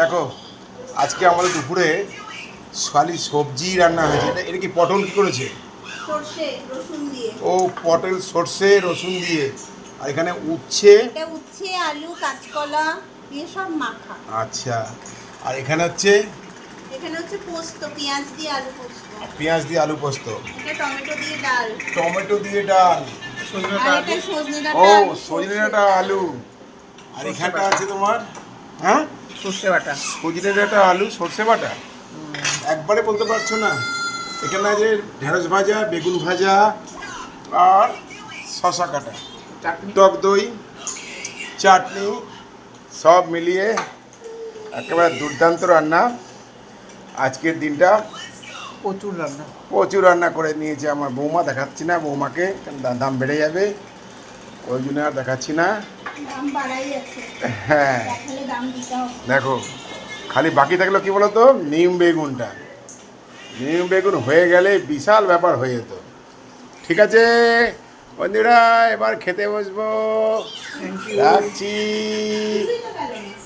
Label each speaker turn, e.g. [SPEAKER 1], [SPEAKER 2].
[SPEAKER 1] দেখো আজকে আমাদের দুপুরে খালি সবজি রান্না হয়েছে। এটা কি পটল কি করেছে?
[SPEAKER 2] সরষে রসুন দিয়ে।
[SPEAKER 1] ও পটল সর্ষে রসুন দিয়ে। আর এখানে উচ্ছে,
[SPEAKER 2] এটা উচ্ছে আলু কাঁচকলা দিয়ে সব মাখা।
[SPEAKER 1] আচ্ছা। আর এখানে হচ্ছে
[SPEAKER 2] এখানে হচ্ছে পোস্ত, পেঁয়াজ দিয়ে আলু পোস্ত।
[SPEAKER 1] পেঁয়াজ দিয়ে আলু পোস্ত,
[SPEAKER 2] এটা টমেটো দিয়ে ডাল।
[SPEAKER 1] টমেটো দিয়ে ডাল,
[SPEAKER 2] আর এটা সজনে
[SPEAKER 1] ও
[SPEAKER 2] ডাঁটা আলু,
[SPEAKER 1] সজনে ডাঁটা আলু। আর এখানটা আছে তোমার হ্যাঁ
[SPEAKER 3] সর্ষে বাটা।
[SPEAKER 1] সজনে ডাঁটা আলু সর্ষে বাটা। একবারে বলতে পারছো না। এখানে আছে ঢেঁড়স ভাজা, বেগুন ভাজা আর শশা কাটা,
[SPEAKER 3] চাটনি।
[SPEAKER 1] টক দই, চাটনি, সব মিলিয়ে একেবারে দুর্দান্ত রান্না। আজকের দিনটা
[SPEAKER 3] প্রচুর রান্না।
[SPEAKER 1] প্রচুর রান্না করে নিয়েছে আমার বৌমা। দেখাচ্ছি না বৌমাকে, কারণ দাম বেড়ে যাবে, ওই জন্য আর দেখাচ্ছি না।
[SPEAKER 2] দাম বাড়াই আছে,
[SPEAKER 1] হ্যাঁ
[SPEAKER 2] দেখালে দাম দিতে হবে।
[SPEAKER 1] দেখো খালি বাকি থাকলো কি বলতো, নিম বেগুনটা। নিম বেগুন হয়ে গেলে বিশাল ব্যাপার হয়ে যেত। ঠিক আছে বন্ধুরা, এবার খেতে বসবো, রাখছি।
[SPEAKER 2] কিছুই তো গেল না।